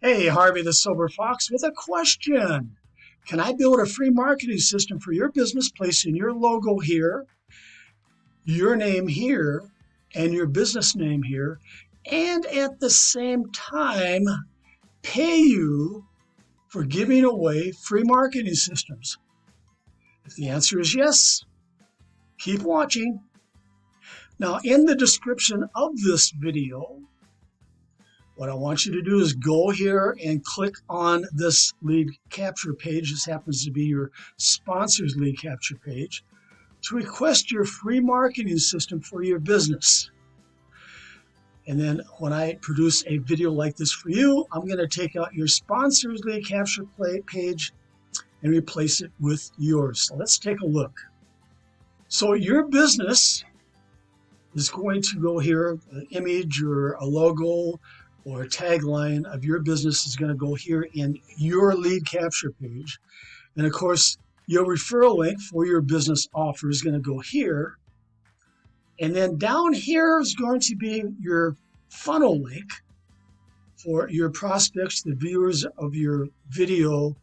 Hey, Harvey the Sober Fox with a question. Can I build a free marketing system for your business, placing your logo here, your name here, and your business name here, and at the same time pay you for giving away free marketing systems? If the answer is yes, keep watching. Now, in the description of this video, what I want you to do is go here and click on this lead capture page. This happens to be your sponsor's lead capture page to request your free marketing system for your business. And then when I produce a video like this for you, I'm going to take out your sponsor's lead capture page and replace it with yours. So let's take a look. So your business is going to go here, an image or a logo or a tagline of your business is going to go here in your lead capture page. And of course, your referral link for your business offer is going to go here. And then down here is going to be your funnel link for your prospects, the viewers of your video,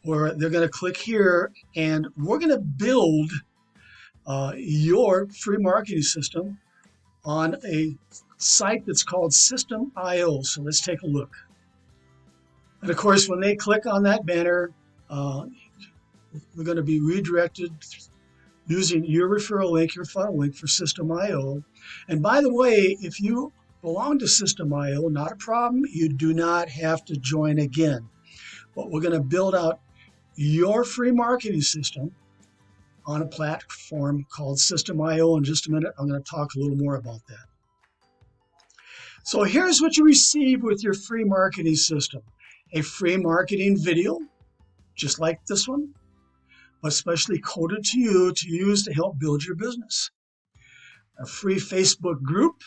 where they're going to click here, and we're going to build your free marketing system on a site that's called System.io. So let's take a look. And of course, when they click on that banner, we're going to be redirected using your referral link, your funnel link for System.io. And by the way, if you belong to System.io, not a problem. You do not have to join again. But we're going to build out your free marketing system on a platform called System.io. In just a minute, I'm going to talk a little more about that. So here's what you receive with your free marketing system. A free marketing video, just like this one, but specially coded to you to use to help build your business. A free Facebook group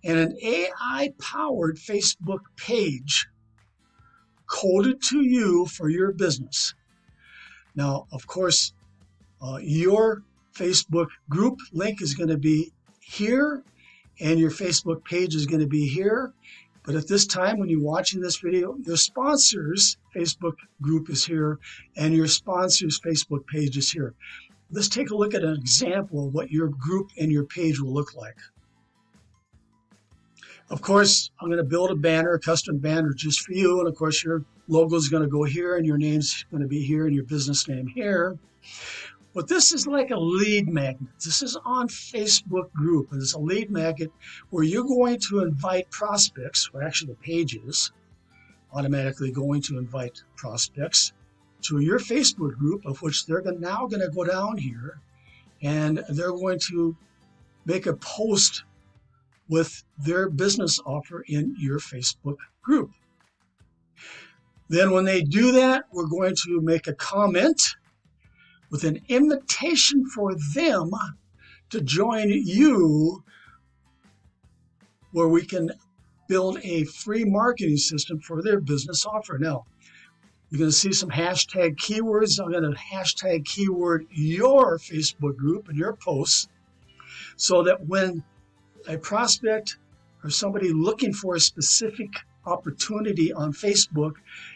and an AI-powered Facebook page coded to you for your business. Now, of course, your Facebook group link is going to be here, and your Facebook page is going to be here. But at this time, when you're watching this video, your sponsor's Facebook group is here, and your sponsor's Facebook page is here. Let's take a look at an example of what your group and your page will look like. Of course, I'm going to build a banner, a custom banner just for you. And of course, your logo is going to go here, and your name's going to be here, and your business name here. But this is like a lead magnet. This is on Facebook group, and it's a lead magnet where you're going to invite prospects, or actually the page is automatically going to invite prospects to your Facebook group, of which they're now going to go down here, and they're going to make a post with their business offer in your Facebook group. Then when they do that, we're going to make a comment with an invitation for them to join you, where we can build a free marketing system for their business offer. Now, you're going to see some hashtag keywords. I'm going to hashtag keyword your Facebook group and your posts, so that when a prospect or somebody looking for a specific opportunity on Facebook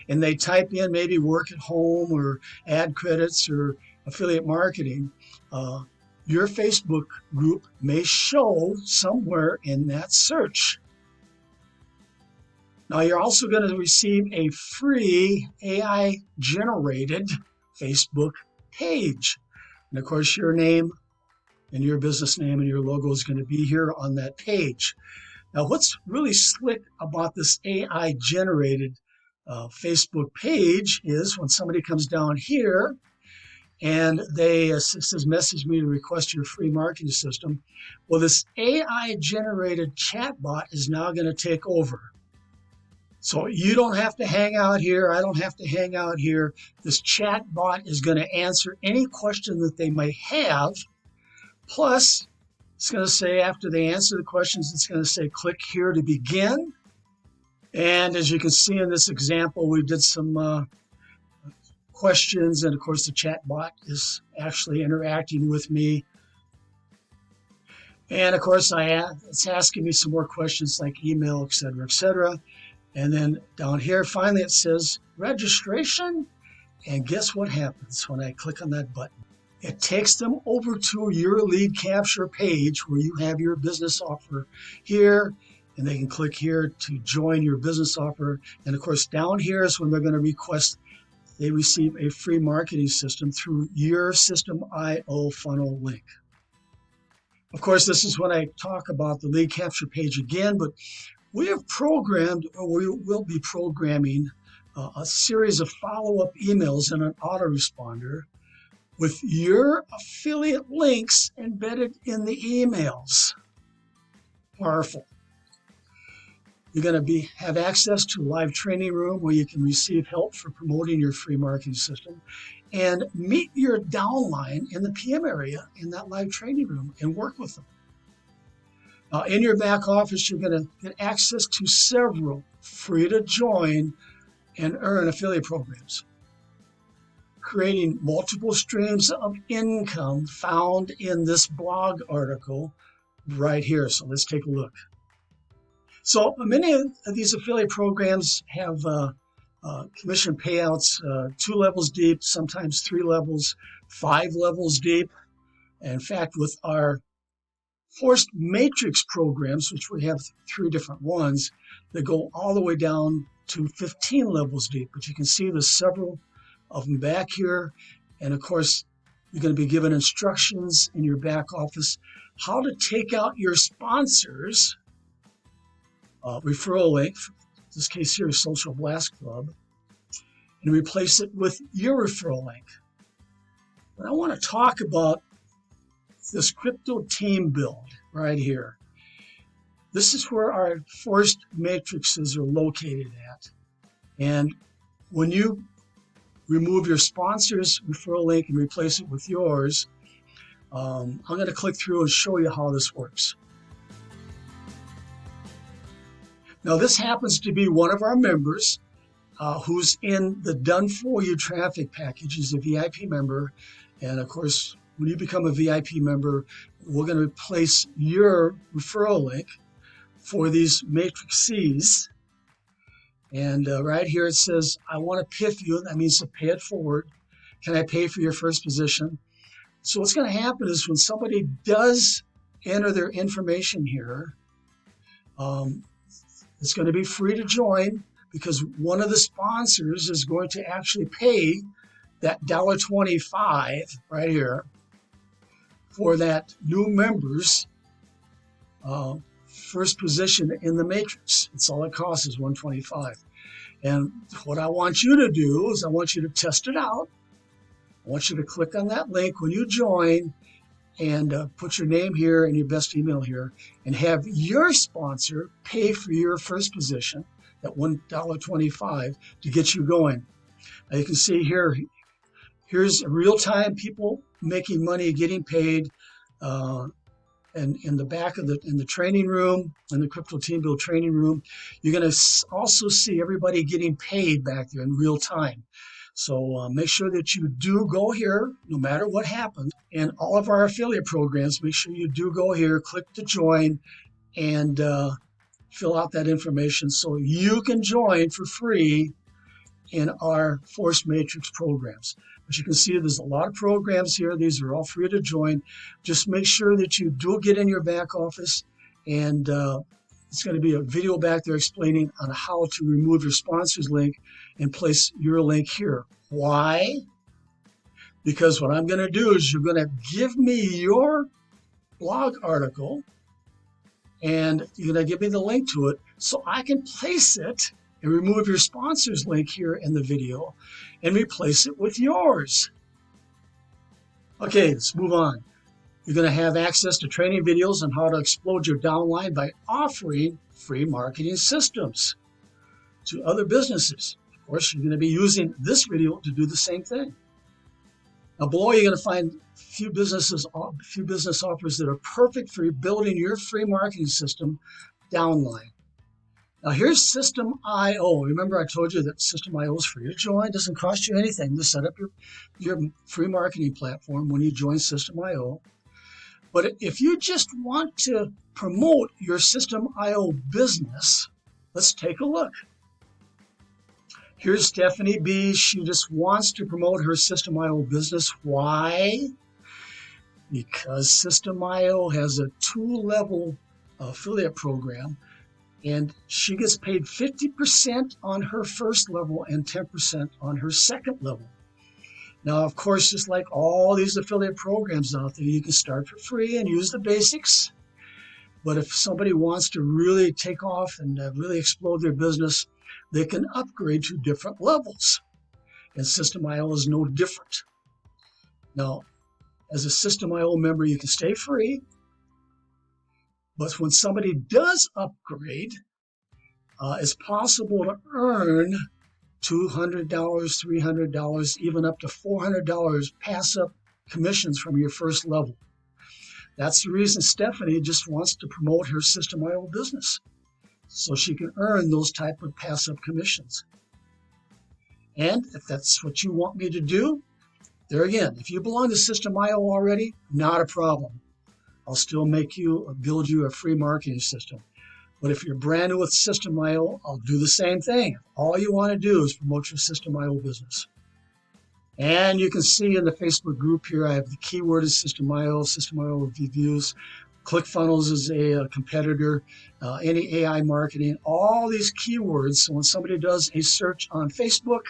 and they type in maybe work at home or ad credits or affiliate marketing, your Facebook group may show somewhere in that search. Now, you're also going to receive a free AI-generated Facebook page. And of course, your name and your business name and your logo is going to be here on that page. Now, what's really slick about this AI-generated Facebook page is when somebody comes down here and they says, message me to request your free marketing system. Well, this AI-generated chatbot is now going to take over. So you don't have to hang out here. I don't have to hang out here. This chatbot is going to answer any question that they may have. Plus, it's going to say, after they answer the questions, it's going to say, click here to begin. And as you can see in this example, we did some questions, and of course the chat bot is actually interacting with me. And of course it's asking me some more questions like email, etc., etc. And then down here, finally, it says registration. And guess what happens when I click on that button? It takes them over to your lead capture page where you have your business offer here, and they can click here to join your business offer. And of course, down here is when they're going to request they receive a free marketing system through your System.io funnel link. Of course, this is when I talk about the lead capture page again, but we have programmed, or we will be programming, a series of follow-up emails in an autoresponder with your affiliate links embedded in the emails. Powerful. You're going to have access to a live training room where you can receive help for promoting your free marketing system and meet your downline in the PM area in that live training room and work with them. In your back office, you're going to get access to several free to join and earn affiliate programs, creating multiple streams of income found in this blog article right here. So let's take a look. So many of these affiliate programs have commission payouts 2 levels deep, sometimes 3 levels, 5 levels deep. In fact, with our forced matrix programs, which we have 3 different ones, that go all the way down to 15 levels deep. But you can see there's several of them back here. And of course, you're going to be given instructions in your back office how to take out your sponsors referral link, in this case here is Social Blast Club, and replace it with your referral link. But I want to talk about this crypto team build right here. This is where our forced matrices are located at. And when you remove your sponsor's referral link and replace it with yours, I'm going to click through and show you how this works. Now, this happens to be one of our members who's in the Done For You traffic package. He's a VIP member. And of course, when you become a VIP member, we're going to replace your referral link for these matrices. And right here it says, I want to PIF you. That means to pay it forward. Can I pay for your first position? So what's going to happen is when somebody does enter their information here, it's going to be free to join because one of the sponsors is going to actually pay that $1.25 right here for that new member's first position in the matrix. It's all it costs is $1.25. And what I want you to do is I want you to test it out. I want you to click on that link when you join and put your name here and your best email here and have your sponsor pay for your first position, that $1.25, to get you going. Now you can see here, here's real-time people making money, getting paid. And in the back of in the training room, in the Crypto Team Build training room, you're going to also see everybody getting paid back there in real time. So make sure that you do go here, no matter what happens. And all of our affiliate programs, make sure you do go here, click to join, and fill out that information so you can join for free in our Force Matrix programs. But you can see there's a lot of programs here. These are all free to join. Just make sure that you do get in your back office, and it's going to be a video back there explaining on how to remove your sponsor's link and place your link here. Why? Because what I'm going to do is you're going to give me your blog article, and you're going to give me the link to it so I can place it and remove your sponsor's link here in the video and replace it with yours. Okay, let's move on. You're going to have access to training videos on how to explode your downline by offering free marketing systems to other businesses. Of course, you're going to be using this video to do the same thing. Now below, you're going to find a few business offers that are perfect for building your free marketing system, Downline. Now here's System.io. Remember I told you that System.io is free to join. It doesn't cost you anything to set up your free marketing platform when you join System.io. But if you just want to promote your System.io business, let's take a look. Here's Stephanie B. She just wants to promote her System.io business. Why? Because System.io has a 2-level affiliate program, and she gets paid 50% on her first level and 10% on her second level. Now, of course, just like all these affiliate programs out there, you can start for free and use the basics. But if somebody wants to really take off and really explode their business, they can upgrade to different levels. And System.io is no different. Now, as a System.io member, you can stay free. But when somebody does upgrade, it's possible to earn $200, $300, even up to $400 pass-up commissions from your first level. That's the reason Stephanie just wants to promote her System.io business, so she can earn those type of pass-up commissions. And if that's what you want me to do, there again, if you belong to System.io already, not a problem. I'll still build you a free marketing system. But if you're brand new with System.io, I'll do the same thing. All you want to do is promote your System.io business. And you can see in the Facebook group here, I have the keyword is System.io, System.io reviews. ClickFunnels is a competitor, any AI marketing, all these keywords. So when somebody does a search on Facebook,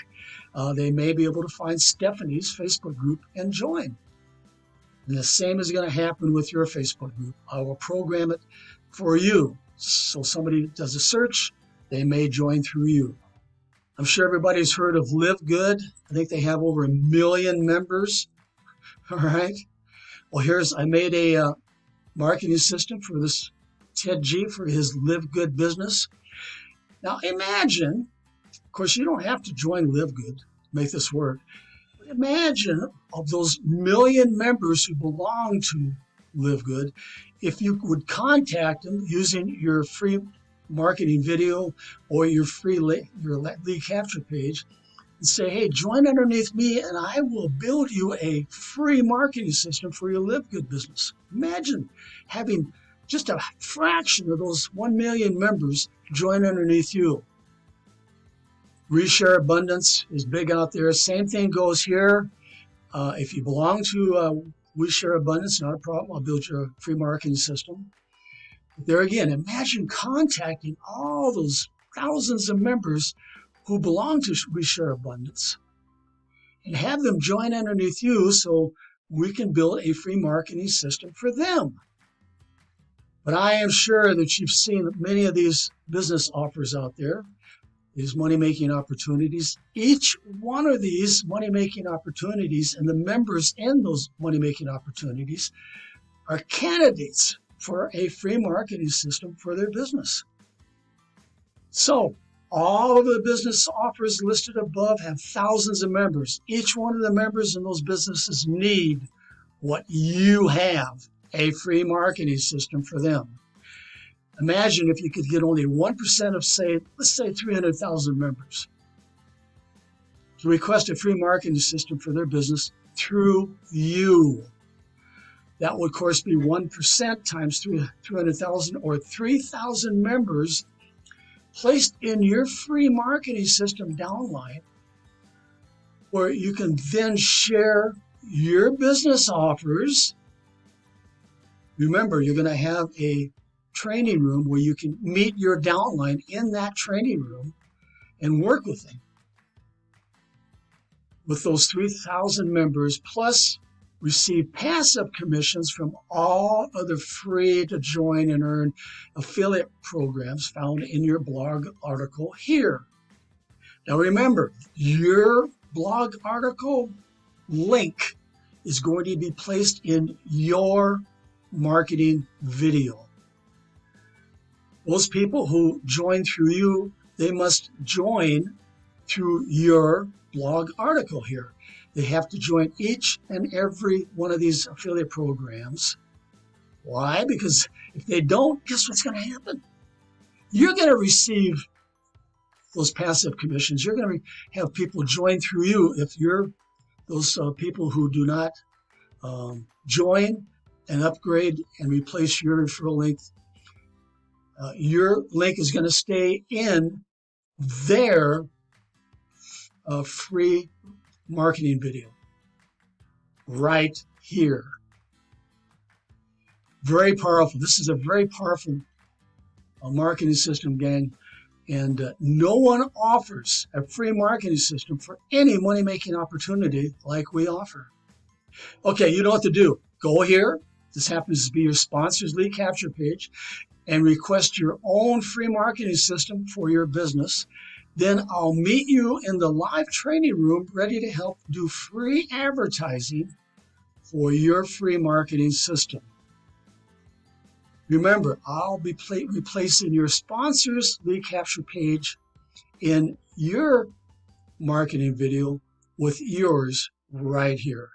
they may be able to find Stephanie's Facebook group and join. And the same is going to happen with your Facebook group. I will program it for you. So somebody does a search, they may join through you. I'm sure everybody's heard of Live Good. I think they have over 1 million members. All right. Well, I made a marketing system for this Ted G for his Live Good business. Now imagine, of course, you don't have to join Live Good to make this work. But imagine of those 1 million members who belong to Live Good, if you would contact them using your free marketing video or your free lead capture page and say, hey, join underneath me and I will build you a free marketing system for your Live Good business. Imagine having just a fraction of those 1 million members join underneath you. Reshare Abundance is big out there. Same thing goes here. If you belong to Reshare Abundance, not a problem. I'll build you a free marketing system. There again, imagine contacting all those thousands of members who belong to Reshare Abundance and have them join underneath you so we can build a free marketing system for them. But I am sure that you've seen many of these business offers out there, these money-making opportunities. Each one of these money-making opportunities and the members in those money-making opportunities are candidates for a free marketing system for their business. So all of the business offers listed above have thousands of members. Each one of the members in those businesses need what you have, a free marketing system for them. Imagine if you could get only 1% of, let's say 300,000 members to request a free marketing system for their business through you. That would, of course, be 1% times 300,000 or 3,000 members placed in your free marketing system DOWNLINE, where you can then share your business offers. Remember, you're going to have a training room where you can meet your downline in that training room and work with them. With those 3,000 members, plus receive passive commissions from all other free to join and earn affiliate programs found in your blog article here. Now remember, your blog article link is going to be placed in your marketing video. Those people who join through you, they must join through your blog article here. They have to join each and every one of these affiliate programs. Why? Because if they don't, guess what's going to happen? You're going to receive those passive commissions. You're going to have people join through you. If you're those people who do not join and upgrade and replace your referral link, your link is going to stay in their a free marketing video right here. Very powerful. This is a very powerful marketing system, gang. And no one offers a free marketing system for any money-making opportunity like we offer. Okay, you know what to do. Go here. This happens to be your sponsor's lead capture page, and request your own free marketing system for your business. Then I'll meet you in the live training room ready to help do free advertising for your free marketing system. Remember, I'll be replacing your sponsor's lead capture page in your marketing video with yours right here.